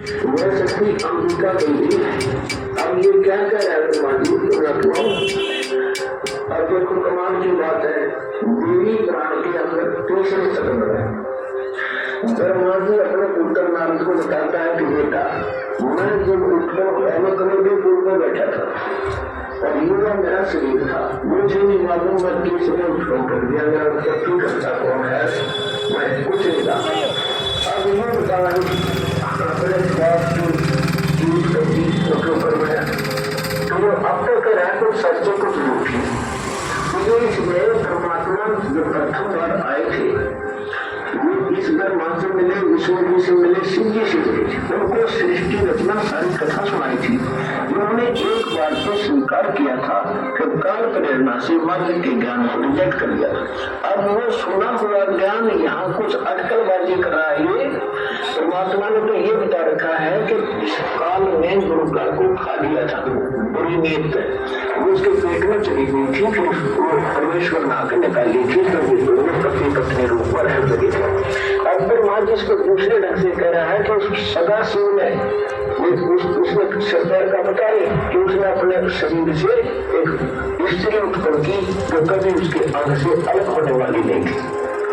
वह शक्ति अंबिका देवी है। अब ये क्या कह रहा है अब देखो कमाल की बात है, देवी प्राण के अंदर तीसरे सदन है। ब्रह्मा जी अपने पुत्र नारद को बताता है कि बेटा मैं जब उठकर पहले करोड़ के पूर्व में बैठा था और ये मेरा शरीर था, मुझे नहीं मालूम मैं तीसरे उत्पन्न कर दिया, मेरा शक्ति करता कौन है, मैं कुछ नहीं जानता। अब ये बता अपने स्वास्थ्य की चीज करती तो अब तक कह रहा है कुछ सच्चे कुछ झूठी। इसलिए परमात्मा जो प्रथम बार आए थे वो इस ब्रह्मा से मिले, विष्णु जी से मिले, शिव जी से मिले, उनको सृष्टि रचना सारी कथा सुनाई थी। उन्होंने एक बार तो स्वीकार किया था कि काल प्रेरणा से मार्ग के ज्ञान को रिजेक्ट कर दिया था। अब वो सुना हुआ ज्ञान यहाँ कुछ अटकलबाजी कर रहा है। परमात्मा ने तो ये बता रखा है कि इस काल में गुरु काल को खा लिया था, बुरी नीयत है वो उसके पेट में चली गई थी, फिर उसको परमेश्वर ने आकर निकाली थी, तो पत्नी पत्नी रूप पर है लगी थी। अब ब्रह्मा जी इसको दूसरे ढंग से कह रहा है कि सदा शिव ने उसने सरदार का पता है कि उसने अपने शरीर से एक स्त्री उत्पन्न की जो कभी उसके अंग से अलग होने वाली नहीं थी।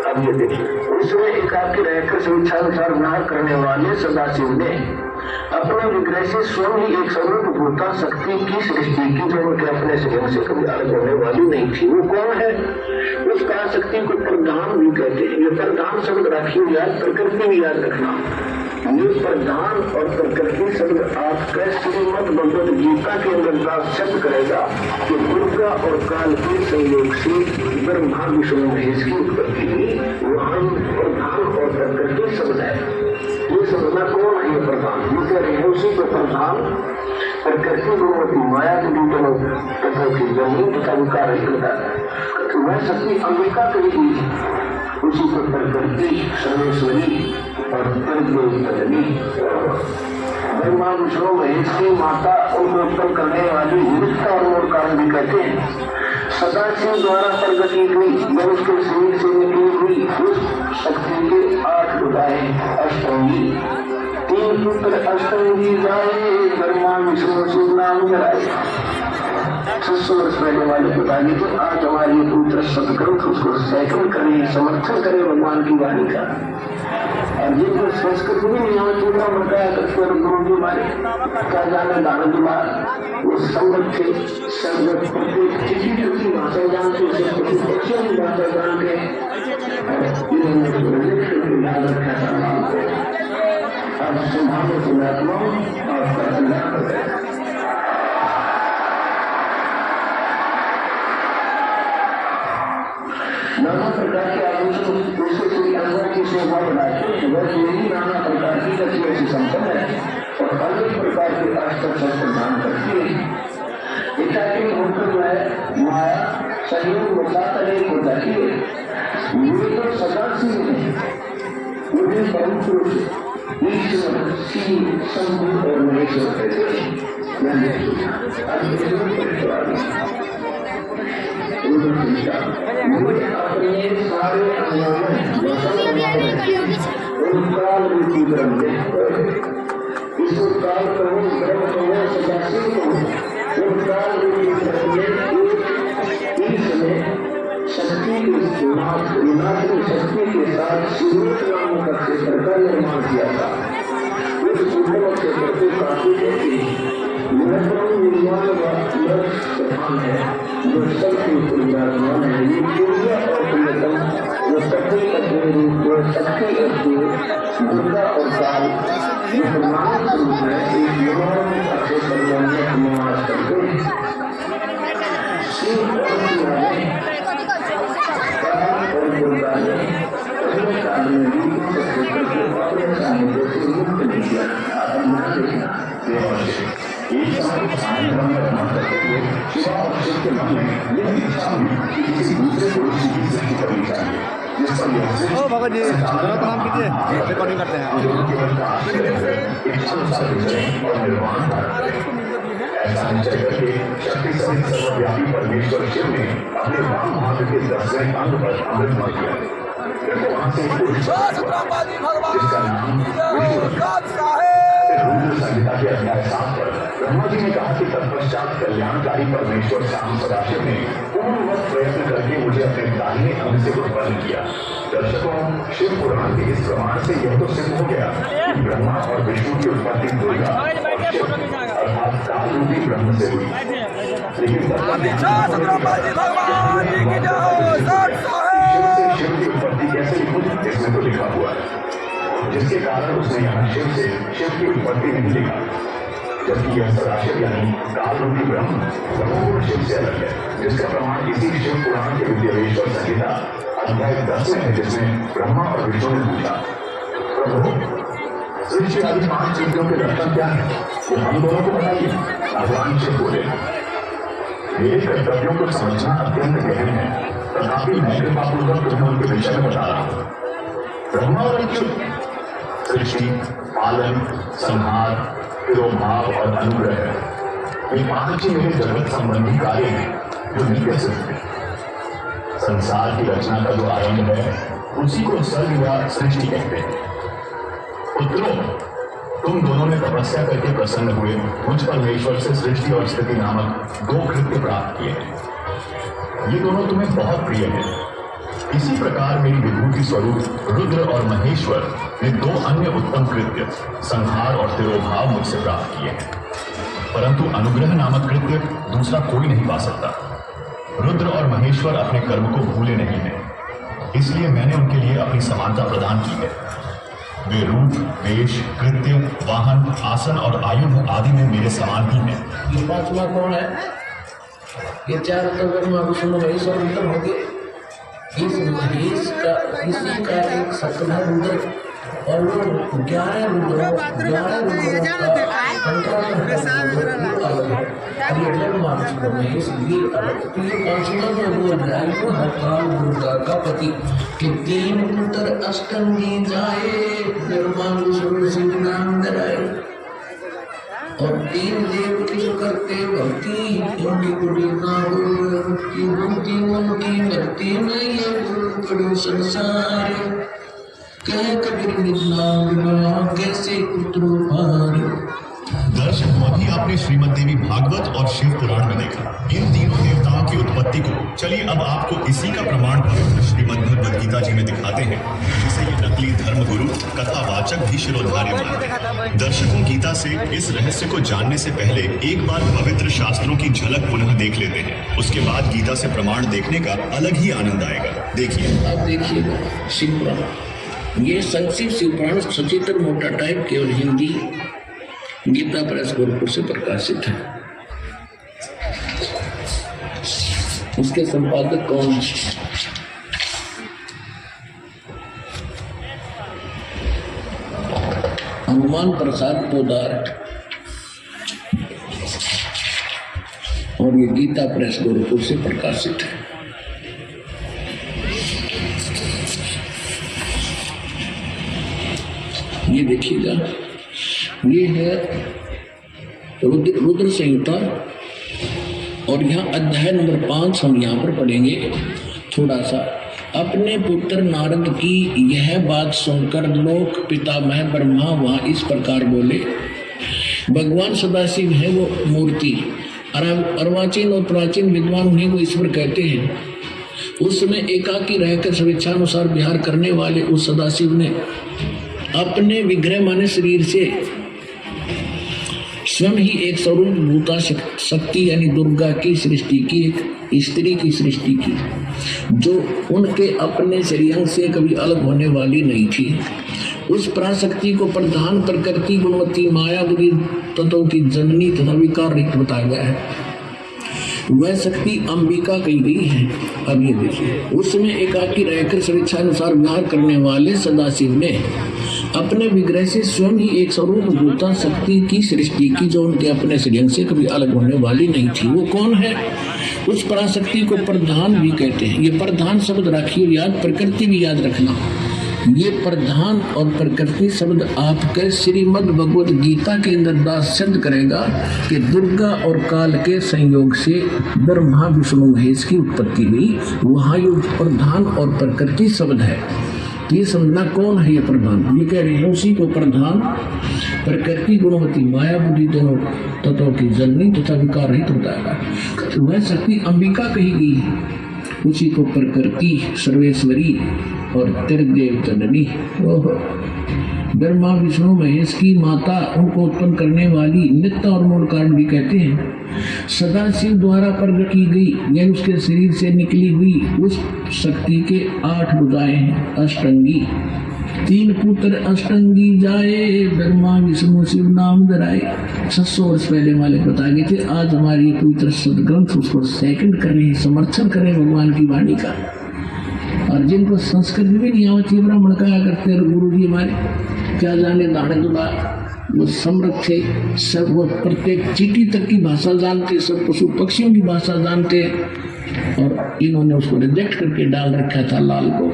अब ये देखिए उसमें एक आपकी रहकर स्वेच्छानुसार न करने वाले सदाशिव ने अपने विग्रह से स्वयं ही एक स्वरूप भूता शक्ति की सृष्टि की जो उनके अपने शरीर से कभी अलग होने वाली नहीं थी। वो कौन है? उसका शक्ति को प्रधान भी कहते हैं। ये प्रधान शब्द रखिए याद, प्रकृति भी याद रखना। ये प्रधान और प्रकृति शब्द आपके श्रीमद् भगवद गीता के अंदर शब्द करेगा कि दुर्गा और काल के संयोग से ब्रह्मा विष्णु महेश की उत्पत्ति हुई। वहां प्रधान और प्रकृति शब्द है। ये समझना कौन है ये प्रधान? ये कह रहे हैं उसी को प्रधान प्रकृति गुणवती माया के बीच तथा की जमीन तथा विकार तो वह शक्ति अंबिका कहेगी, उसी को प्रकृति सर्वेश्वरी और ब्रह्मा विष्णु महेश की माता उनको उत्पन्न करने वाली निरुक्ता और कारण भी कहते हैं। सदाशिव द्वारा प्रगति हुई या उसके शरीर से निकली हुई उस शक्ति के 8 उदाए अष्टंगी, 3 पुत्र अष्टंगी जाए, ब्रह्मा विष्णु शिव नाम जलाए। 600 वर्ष पहले वाले पिताजी तो आज हमारे पुत्र सदग्रंथ उसको सैकल करे, समर्थन करे भगवान की वाणी का। और जिनको संस्कृत भी नहीं यहाँ चूड़ा बताया करते और गुरु जी हमारे क्या जाने दान दुलार वो संगत थे, संगत प्रत्येक किसी दूसरी भाषा जानते, उसे किसी बच्चों की भाषा जानते, याद रखा था। अब संभालो पुण्यात्मा आपका कल्याण हो जाए। नाना प्रकार के आभूषण दूसरे श्री अंदर की शोभा बढ़ाते, वह देवी नाना प्रकार की रचना से संपन्न है और अनेक प्रकार के अस्त्र शस्त्र प्रदान करती है। एकाकी होकर जो है माया शरीर को साथ अनेक हो जाती है। ये तो सदाशिव है, वो भी परम पुरुष ईश्वर शिव शंभु और महेश्वर कहते हैं। अपने सारे काल रूपी ब्रह्म इसको काल कहो, ब्रह्म कहो, सदाशिव कहो, काल रूपी ब्रह्म इसने शक्ति के शक्ति के साथ सूर्य नाम का क्षेत्र का निर्माण किया था। उस सूर्य क्षेत्र को काफी निर्माण स्थान है जो सबके विराजमान है। ये सूर्य और प्रियतम जो शक्ति के रूप में शक्ति दुर्गा और काल निर्माण रूप में एक निर्माण अच्छे परिवार निवास करते हैं। शिव और दुर्गा ने पहले काल में भी क्षेत्र को अपने सानिध्य से मुक्त नहीं किया। ओ भगत जी दोनों का नाम कीजिए, रिकॉर्डिंग करते हैं। ऐसा निश्चय करके शक्ति सहित सर्वव्यापी परमेश्वर शिव ने अपने वाम हाथ के 10वें अंग पर अमृत भर दिया। वहां से जिसका नाम के अध्याय 7 पर ब्रह्मा जी ने कहा कि तत्पश्चात कल्याणकारी परमेश्वर शाम सदाशिव ने पूर्णवत प्रयत्न करके मुझे अपने दाहिने अंग से उत्पन्न किया। दर्शकों, शिव पुराण के इस प्रमाण से यह तो सिद्ध हो गया कि ब्रह्मा और विष्णु की उत्पत्ति दुर्गा अर्थात कालरूपी ब्रह्म से हुई। लेकिन शिव की उत्पत्ति कैसे हुई इसमें तो लिखा हुआ है, जिसके कारण उसने यहाँ शिव से शिव की उत्पत्ति नहीं लिखा, जबकि यह सदाशिव यानी कालरूपी ब्रह्म संपूर्ण शिव से अलग है, जिसका प्रमाण इसी शिव पुराण के विद्यावेश्वर संहिता अध्याय 10 में है, जिसमें ब्रह्मा और विष्णु ने पूछा, प्रभु सृष्टि आदि 5 चीजों के लक्षण क्या है, वो हम दोनों को बताइए। भगवान शिव बोले, मेरे कर्तव्यों को समझना अत्यंत गहन है, तथापि मैं कृपापूर्वक तुम्हें उनके विषय में बता रहा हूँ। ब्रह्मा और विष्णु सृष्टि, पालन, संहार, तिरोभाव और अनुग्रह, ये 5 ही मेरे जगत संबंधी कार्य हैं जो नित्य सिद्ध हैं। संसार की रचना का जो आरंभ है उसी को सर्ग या सृष्टि कहते हैं। पुत्रों, तुम दोनों ने तपस्या करके प्रसन्न हुए मुझ परमेश्वर से सृष्टि और स्थिति नामक 2 कृत्य प्राप्त किए हैं। ये दोनों तुम्हें बहुत प्रिय हैं। इसी प्रकार मेरी विभूति स्वरूप रुद्र और महेश्वर ने 2 अन्य उत्तम कृत्य संहार और तिरोभाव मुझसे प्राप्त किए हैं, परंतु अनुग्रह नामक कृत्य दूसरा कोई नहीं पा सकता। रुद्र और महेश्वर अपने कर्म को भूले नहीं हैं, इसलिए मैंने उनके लिए अपनी समानता प्रदान की है। वे रूप, वेश, कृत्य, वाहन, आसन और आयुध आदि में मेरे समान ही हैं। ये 5वां कौन है? ये 4 तो ब्रह्मा विष्णु महेश और रुद्र हो गए। इस महेश का इसी का एक सपना रुद्र और वो 11 रुद्रों का महेश ये अलग। तो ये 5वां जो बोल रहा है वो हरकाल दुर्गा का पति कि 3 पुत्र अष्टमी जाए, ब्रह्मा विष्णु शिव नाम धराए, और 3 देव किस करते भक्ति, उनकी बुरी ना हो की भक्ति, उनकी भक्ति में ये बड़ो संसार, कह कबीर निधना कैसे पुत्रो पार। दर्शक, अभी आपने श्रीमद देवी भागवत और शिव पुराण में देखा इन तीनों देवताओं की उत्पत्ति को। चलिए अब आपको इसी का प्रमाण श्रीमद भगवद गीता जी में दिखाते हैं, जिसे ये नकली धर्मगुरु कथावाचक भी शिरोधार्य मानते। दर्शकों, गीता से इस रहस्य को जानने से पहले एक बार पवित्र शास्त्रों की झलक पुनः देख लेते हैं। उसके बाद गीता से प्रमाण देखने का अलग ही आनंद आएगा। देखिए, अब देखिएगा शिव पुराण, ये संक्षिप्त शिव पुराण सचित्र मोटा टाइप केवल हिंदी गीता प्रेस गोरखपुर से प्रकाशित है। इसके संपादक कौन है? हनुमान प्रसाद पोदार, और ये गीता प्रेस गोरखपुर से प्रकाशित है। ये देखिएगा, ये है रुद्र संहिता, और यहाँ अध्याय नंबर 5 हम यहाँ पर पढ़ेंगे थोड़ा सा। अपने पुत्र नारद की यह बात सुनकर लोक पितामह ब्रह्मा वहाँ इस प्रकार बोले। भगवान सदाशिव है वो मूर्ति, अर्वाचीन और प्राचीन विद्वान उन्हें वो ईश्वर कहते हैं। उस समय एकाकी रहकर स्वेच्छानुसार विहार करने वाले उस सदाशिव ने अपने विग्रह माने शरीर से स्वयं ही एक स्वरूप भूता शक्ति यानी दुर्गा की सृष्टि की, एक स्त्री की सृष्टि की, जो उनके अपने शरीर से कभी अलग होने वाली नहीं थी। उस पराशक्ति को प्रधान प्रकृति गुणवती माया बुद्धि तत्वों की जननी तथा विकार रहित बताया गया है। वह शक्ति अंबिका कही गई है। अब ये देखिए, उस समय एकाकी रहकर स्वेच्छानुसार विहार करने वाले सदाशिव ने अपने विग्रह से स्वयं ही एक स्वरूप भूता शक्ति की सृष्टि की, जो उनके अपने शरीर से कभी अलग होने वाली नहीं थी। वो कौन है? उस पराशक्ति को प्रधान भी कहते हैं। ये प्रधान शब्द रखिए याद, प्रकृति भी याद रखना। ये प्रधान और प्रकृति शब्द आपके श्रीमद् भगवद गीता के अंदर दास सिद्ध करेगा कि दुर्गा और काल के संयोग से ब्रह्मा विष्णु महेश की उत्पत्ति हुई। वहाँ ये प्रधान और प्रकृति शब्द है। ये समझना कौन है ये प्रधान, ये कह रहे हैं उसी को प्रधान प्रकृति गुणवती माया बुद्धि दोनों तत्वों की जननी तथा विकार रहित बताएगा। तो वह शक्ति अंबिका कही गई है, उसी को प्रकृति सर्वेश्वरी और त्रिदेव जननी, ब्रह्मा विष्णु महेश की माता, उनको उत्पन्न करने वाली नित्य और मूल कारण भी कहते हैं। सदाशिव द्वारा प्रकट की गई, यानी उसके शरीर से निकली हुई उस शक्ति के 8 भुजाएं हैं। अष्टंगी 3 पुत्र अष्टंगी जाए, ब्रह्मा विष्णु शिव नाम धराए। 600 वर्ष पहले वाले बता गए थे। आज हमारी पवित्र सदग्रंथ उसको सेकंड कर रहे हैं, समर्थन कर रहे हैं भगवान की वाणी का। और जिनको संस्कृत भी नहीं आती, ब्राह्मण कहा करते हैं गुरु जी हमारे, क्या जाने दाने दुला, वो समृद्ध थे, सब वो प्रत्येक चींटी तक की भाषा जानते, सब पशु पक्षियों की भाषा जानते, और इन्होंने उसको रिजेक्ट करके डाल रखा था लाल को।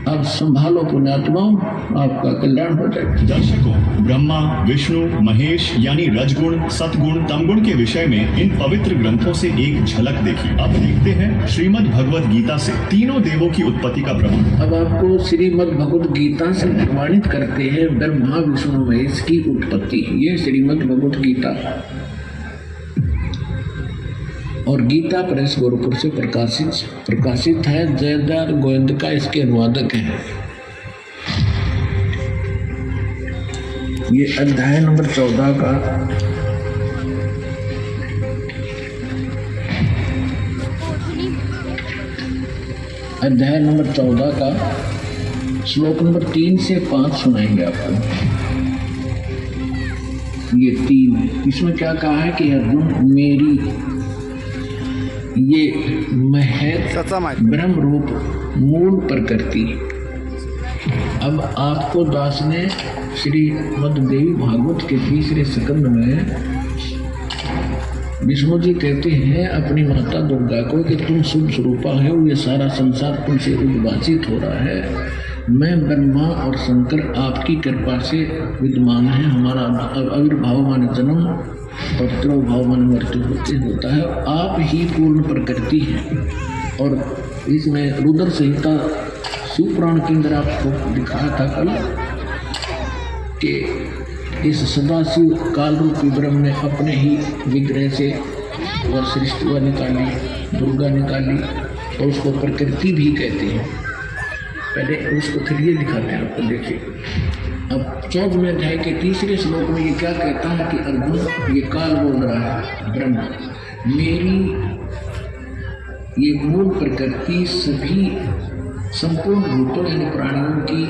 अब संभालो पुण्यात्माओं, आपका कल्याण हो जाएगा। दर्शकों, ब्रह्मा विष्णु महेश यानी रजगुण सतगुण तमगुण के विषय में इन पवित्र ग्रंथों से एक झलक देखी। अब देखते हैं श्रीमद् भगवद गीता से तीनों देवों की उत्पत्ति का प्रमाण। अब आपको श्रीमद् भगवद गीता से प्रमाणित करते हैं ब्रह्मा विष्णु महेश की उत्पत्ति। ये श्रीमद् भगवद गीता और गीता प्रेस गोरखपुर से प्रकाशित है। जयदार गोविंद का इसके अनुवादक है। ये अध्याय नंबर 14 का अध्याय नंबर 14 का श्लोक नंबर 3 से 5 सुनाएंगे आपको। ये 3, इसमें क्या कहा है कि अर्जुन मेरी ये महत ब्रह्म रूप मूल प्रकृति। अब आपको दास ने श्रीमद् देवी भागवत के 3रे स्कंद में विष्णु जी कहते हैं अपनी माता दुर्गा को कि तुम शुभ स्वरूपा है, ये सारा संसार तुमसे उद्भासित हो रहा है। मैं ब्रह्मा और शंकर आपकी कृपा से विद्यमान है। हमारा आविर्भाव माने जन्म और तिरोभाव मन मृत्यु होता है। आप ही पूर्ण प्रकृति है। और इसमें रुद्र संहिता शिवपुराण के अंदर आपको दिखाया था कल कि इस सदाशिव काल रूपी ब्रह्म ने अपने ही विग्रह से वह सृष्टि निकाली, दुर्गा निकाली, और उसको प्रकृति भी कहते हैं। पहले उसको फिर ये दिखाते हैं आपको, देखिए। अब 14वें अध्याय के 3रे श्लोक में ये क्या कहता है कि अर्जुन ये काल बोल रहा है ब्रह्म, मेरी ये मूल प्रकृति सभी संपूर्ण भूतों यानी प्राणियों की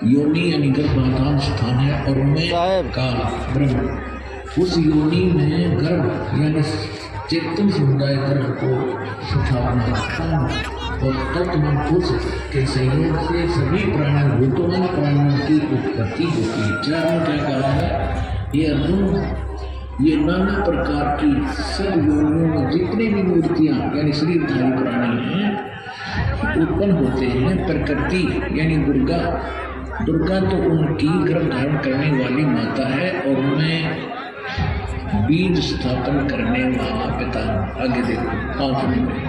योनि यानी गर्भाधान स्थान है, और मैं काल ब्रह्म उस योनि में गर्भ यानी चेतन समुदाय गर्भ को स्थापना रखता हूँ, और तत्व के सहयोग से सभी प्राणियों की उत्पत्ति होती है। चारों क्या कहा है ये अर्जुन, ये नाना प्रकार की सब योनियों में जितने भी मूर्तियाँ यानी शरीरधारी प्राणी हैं उत्पन्न होते हैं। प्रकृति यानी दुर्गा तो उनकी गर्भ धारण करने वाली माता है, और मैं बीज स्थापन करने वाला पिता। आगे देखो 5वें में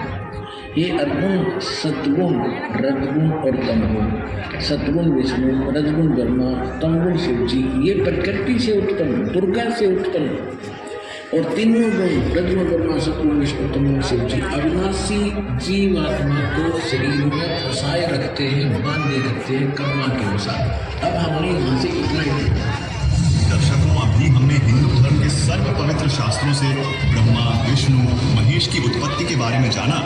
ये अर्जुन सतगुण रजगुण और तमगुण, सतगुण विष्णु रजगुण ब्रह्मा तमगुण शिव जी, ये प्रकृति से उत्पन्न दुर्गा से उत्पन्न, और तीनों गुण रजगुण ब्रह्मा सतगुण विष्णु तमगुण शिव जी अविनाशी जीवात्मा को शरीर में फंसाए रखते हैं, बांधे रखते हैं कर्मा के अनुसार। अब हमने यहाँ से इतना ही। दर्शकों, अभी हमने हिंदू धर्म के सर्व पवित्र शास्त्रों से ब्रह्मा विष्णु महेश की उत्पत्ति के बारे में जाना।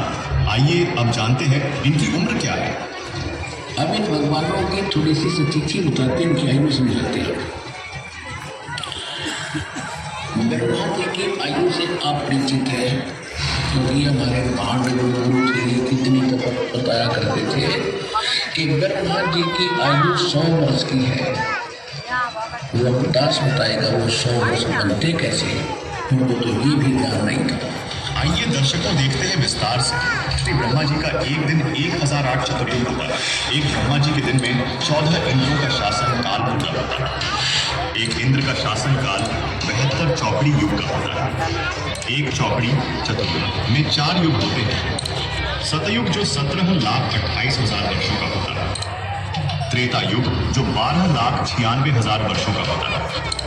आइए अब जानते हैं इनकी उम्र क्या है। अब इन भगवानों की थोड़ी सी सटीकी बताते हैं, इनकी आयु समझाते हैं। ब्रह्मा जी की आयु से आप परिचित है, क्योंकि हमारे भांड गुरु थे कितनी तक बताया करते थे कि ब्रह्मा जी की आयु 100 वर्ष की है। वो दास बताएगा वो 100 वर्ष बनते कैसे, उनको तो ये भी ज्ञान नहीं था। आइए दर्शकों देखते हैं विस्तार से। श्री ब्रह्मा जी का एक दिन 1008 चतुर्युग होता है। एक ब्रह्मा जी के दिन में 14 इंद्रों का शासन काल पूरा होता है। एक इंद्र का शासन काल 72 चौकड़ी युग का होता है। एक चौकड़ी चतुर्युग में 4 युग होते हैं। सतयुग जो 17,28,000 वर्षों का होता है। त्रेता युग जो 12,96,000 वर्षों का होता है।